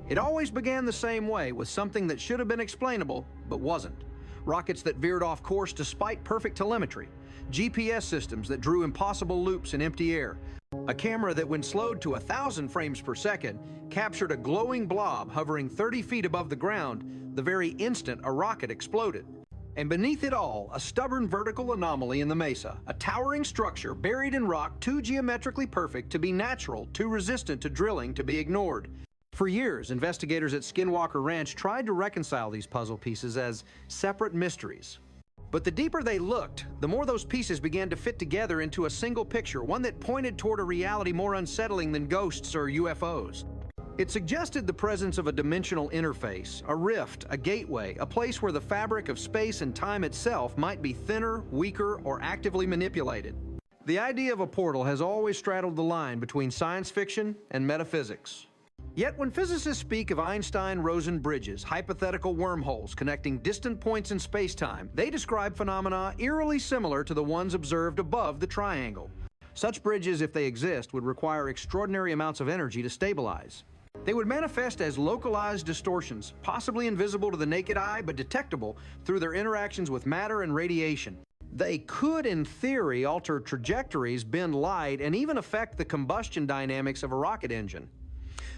It always began the same way, with something that should have been explainable, but wasn't. Rockets that veered off course despite perfect telemetry, GPS systems that drew impossible loops in empty air, a camera that when slowed to 1,000 frames per second, captured a glowing blob hovering 30 feet above the ground the very instant a rocket exploded. And beneath it all, a stubborn vertical anomaly in the mesa, a towering structure buried in rock too geometrically perfect to be natural, too resistant to drilling to be ignored. For years, investigators at Skinwalker Ranch tried to reconcile these puzzle pieces as separate mysteries. But the deeper they looked, the more those pieces began to fit together into a single picture, one that pointed toward a reality more unsettling than ghosts or UFOs. It suggested the presence of a dimensional interface, a rift, a gateway, a place where the fabric of space and time itself might be thinner, weaker, or actively manipulated. The idea of a portal has always straddled the line between science fiction and metaphysics. Yet when physicists speak of Einstein-Rosen bridges, hypothetical wormholes connecting distant points in space-time, they describe phenomena eerily similar to the ones observed above the triangle. Such bridges, if they exist, would require extraordinary amounts of energy to stabilize. They would manifest as localized distortions, possibly invisible to the naked eye, but detectable through their interactions with matter and radiation. They could, in theory, alter trajectories, bend light, and even affect the combustion dynamics of a rocket engine.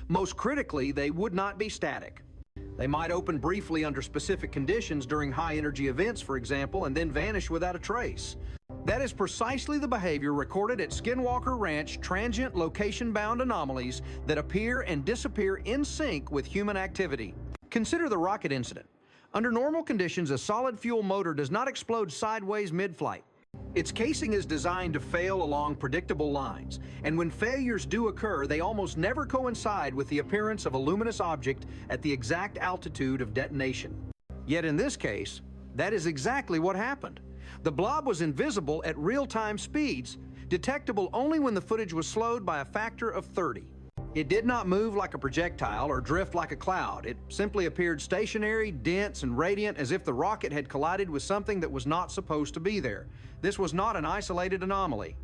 Most critically, they would not be static. They might open briefly under specific conditions during high-energy events, for example, and then vanish without a trace. That is precisely the behavior recorded at Skinwalker Ranch, transient location-bound anomalies that appear and disappear in sync with human activity. Consider the rocket incident. Under normal conditions, a solid fuel motor does not explode sideways mid-flight. Its casing is designed to fail along predictable lines, and when failures do occur, they almost never coincide with the appearance of a luminous object at the exact altitude of detonation. Yet in this case, that is exactly what happened. The blob was invisible at real-time speeds, detectable only when the footage was slowed by a factor of 30. It did not move like a projectile or drift like a cloud. It simply appeared stationary, dense, and radiant, as if the rocket had collided with something that was not supposed to be there. This was not an isolated anomaly.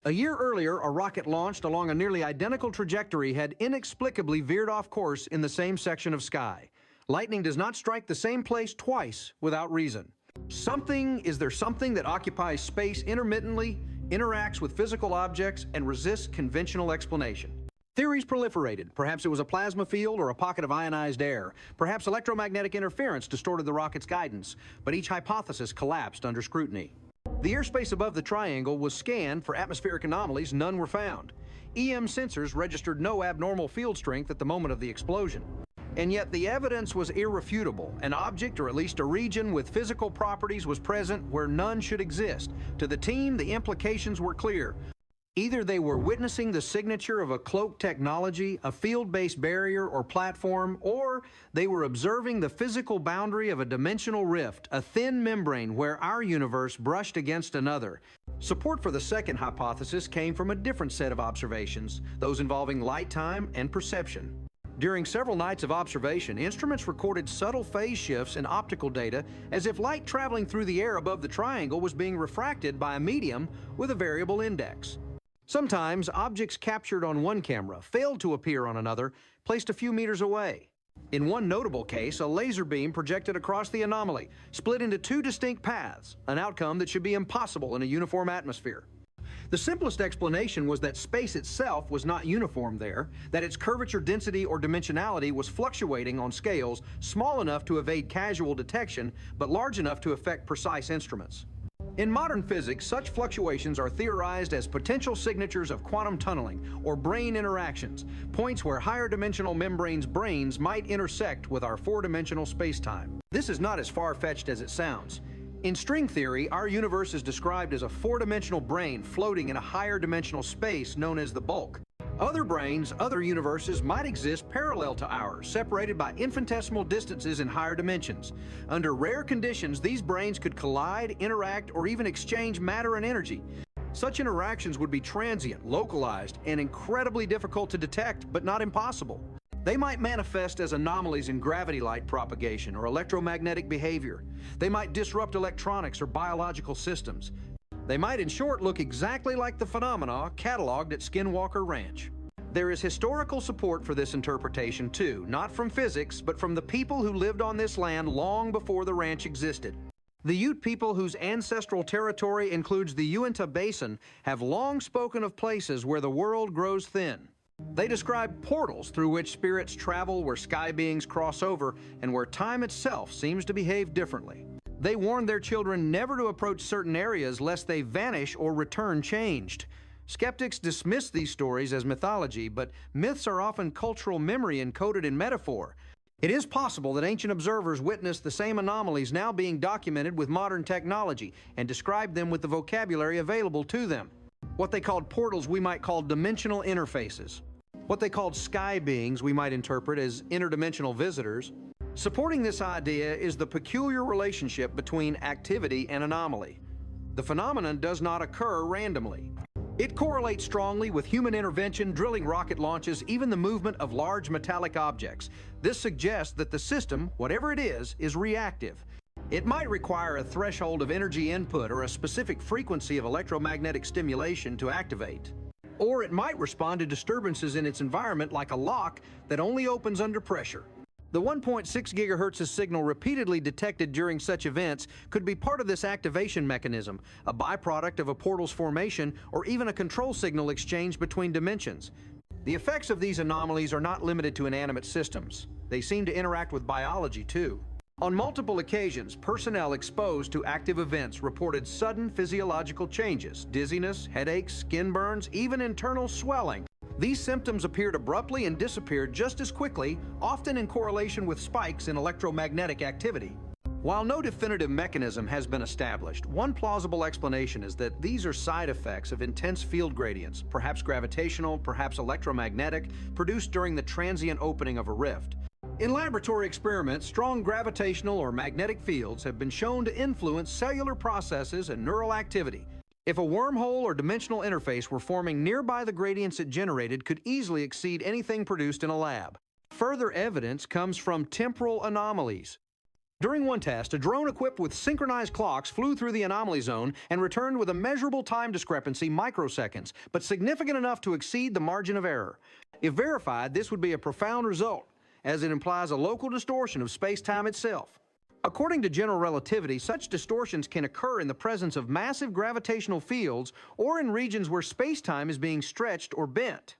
A year earlier, a rocket launched along a nearly identical trajectory had inexplicably veered off course in the same section of sky. Lightning does not strike the same place twice without reason. Is there something that occupies space intermittently, interacts with physical objects, and resists conventional explanation? Theories proliferated. Perhaps it was a plasma field or a pocket of ionized air. Perhaps electromagnetic interference distorted the rocket's guidance, but each hypothesis collapsed under scrutiny. The airspace above the triangle was scanned for atmospheric anomalies. None were found. EM sensors registered no abnormal field strength at the moment of the explosion. And yet the evidence was irrefutable. An object, or at least a region with physical properties, was present where none should exist. To the team, the implications were clear. Either they were witnessing the signature of a cloaked technology, a field-based barrier or platform, or they were observing the physical boundary of a dimensional rift, a thin membrane where our universe brushed against another. Support for the second hypothesis came from a different set of observations, those involving light time and perception. During several nights of observation, instruments recorded subtle phase shifts in optical data, as if light traveling through the air above the triangle was being refracted by a medium with a variable index. Sometimes, objects captured on one camera failed to appear on another, placed a few meters away. In one notable case, a laser beam projected across the anomaly, split into two distinct paths, an outcome that should be impossible in a uniform atmosphere. The simplest explanation was that space itself was not uniform there, that its curvature, density, or dimensionality was fluctuating on scales small enough to evade casual detection, but large enough to affect precise instruments. In modern physics, such fluctuations are theorized as potential signatures of quantum tunneling or brain interactions, points where higher dimensional membranes' brains might intersect with our four-dimensional space-time. This is not as far-fetched as it sounds. In string theory, our universe is described as a four-dimensional brain floating in a higher dimensional space known as the bulk. Other brains, other universes might exist parallel to ours, separated by infinitesimal distances in higher dimensions. Under rare conditions, these brains could collide, interact, or even exchange matter and energy. Such interactions would be transient, localized, and incredibly difficult to detect, but not impossible. They might manifest as anomalies in gravity light propagation or electromagnetic behavior. They might disrupt electronics or biological systems. They might, in short, look exactly like the phenomena cataloged at Skinwalker Ranch. There is historical support for this interpretation too, not from physics, but from the people who lived on this land long before the ranch existed. The Ute people, whose ancestral territory includes the Uinta Basin, have long spoken of places where the world grows thin. They describe portals through which spirits travel, where sky beings cross over, and where time itself seems to behave differently. They warned their children never to approach certain areas lest they vanish or return changed. Skeptics dismiss these stories as mythology, but myths are often cultural memory encoded in metaphor. It is possible that ancient observers witnessed the same anomalies now being documented with modern technology and described them with the vocabulary available to them. What they called portals we might call dimensional interfaces. What they called sky beings we might interpret as interdimensional visitors. Supporting this idea is the peculiar relationship between activity and anomaly. The phenomenon does not occur randomly. It correlates strongly with human intervention, drilling rocket launches, even the movement of large metallic objects. This suggests that the system, whatever it is reactive. It might require a threshold of energy input or a specific frequency of electromagnetic stimulation to activate. Or it might respond to disturbances in its environment like a lock that only opens under pressure. The 1.6 gigahertz signal repeatedly detected during such events could be part of this activation mechanism, a byproduct of a portal's formation, or even a control signal exchange between dimensions. The effects of these anomalies are not limited to inanimate systems. They seem to interact with biology too. On multiple occasions, personnel exposed to active events reported sudden physiological changes, dizziness, headaches, skin burns, even internal swelling. These symptoms appeared abruptly and disappeared just as quickly, often in correlation with spikes in electromagnetic activity. While no definitive mechanism has been established, one plausible explanation is that these are side effects of intense field gradients, perhaps gravitational, perhaps electromagnetic, produced during the transient opening of a rift. In laboratory experiments, strong gravitational or magnetic fields have been shown to influence cellular processes and neural activity. If a wormhole or dimensional interface were forming nearby, the gradients it generated could easily exceed anything produced in a lab. Further evidence comes from temporal anomalies. During one test, a drone equipped with synchronized clocks flew through the anomaly zone and returned with a measurable time discrepancy, microseconds, but significant enough to exceed the margin of error. If verified, this would be a profound result, as it implies a local distortion of space-time itself. According to general relativity, such distortions can occur in the presence of massive gravitational fields or in regions where space-time is being stretched or bent.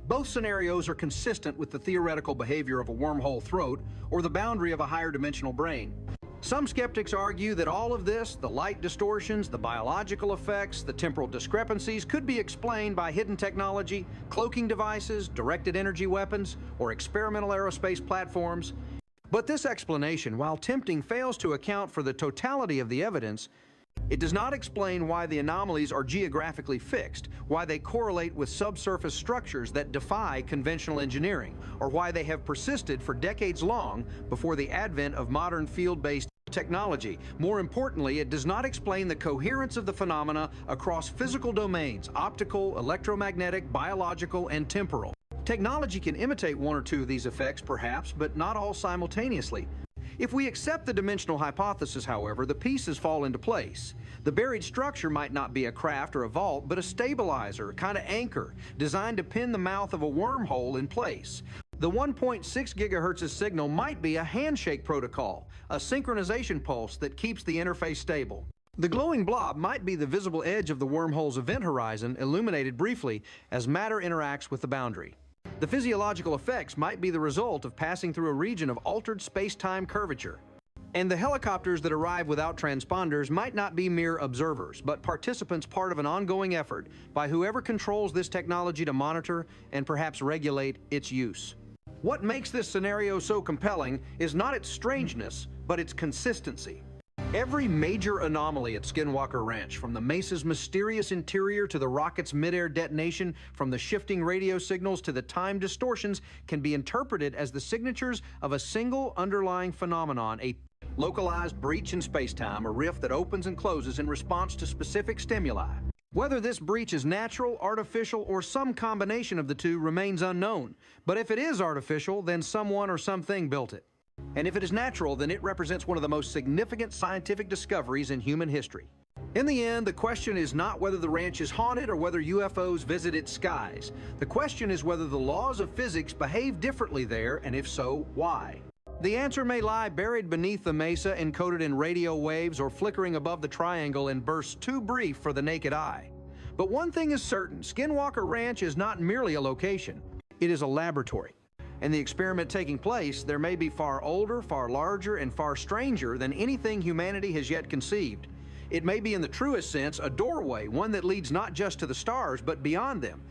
Both scenarios are consistent with the theoretical behavior of a wormhole throat or the boundary of a higher dimensional brain. Some skeptics argue that all of this, the light distortions, the biological effects, the temporal discrepancies, could be explained by hidden technology, cloaking devices, directed energy weapons, or experimental aerospace platforms. But this explanation, while tempting, fails to account for the totality of the evidence. It does not explain why the anomalies are geographically fixed, why they correlate with subsurface structures that defy conventional engineering, or why they have persisted for decades long before the advent of modern field-based technology. More importantly, it does not explain the coherence of the phenomena across physical domains: optical, electromagnetic, biological, and temporal. Technology can imitate one or two of these effects, perhaps, but not all simultaneously. If we accept the dimensional hypothesis, however, the pieces fall into place. The buried structure might not be a craft or a vault, but a stabilizer, a kind of anchor, designed to pin the mouth of a wormhole in place. The 1.6 gigahertz signal might be a handshake protocol, a synchronization pulse that keeps the interface stable. The glowing blob might be the visible edge of the wormhole's event horizon, illuminated briefly as matter interacts with the boundary. The physiological effects might be the result of passing through a region of altered space-time curvature. And the helicopters that arrive without transponders might not be mere observers, but participants part of an ongoing effort by whoever controls this technology to monitor and perhaps regulate its use. What makes this scenario so compelling is not its strangeness, but its consistency. Every major anomaly at Skinwalker Ranch, from the mesa's mysterious interior to the rocket's mid-air detonation, from the shifting radio signals to the time distortions, can be interpreted as the signatures of a single underlying phenomenon, a localized breach in space-time, a rift that opens and closes in response to specific stimuli. Whether this breach is natural, artificial, or some combination of the two remains unknown. But if it is artificial, then someone or something built it. And if it is natural, then it represents one of the most significant scientific discoveries in human history. In the end, the question is not whether the ranch is haunted or whether UFOs visit its skies. The question is whether the laws of physics behave differently there, and if so, why? The answer may lie buried beneath the mesa, encoded in radio waves, or flickering above the triangle in bursts too brief for the naked eye. But one thing is certain, Skinwalker Ranch is not merely a location. It is a laboratory. And the experiment taking place, there may be far older, far larger, and far stranger than anything humanity has yet conceived. It may be, in the truest sense, a doorway, one that leads not just to the stars, but beyond them,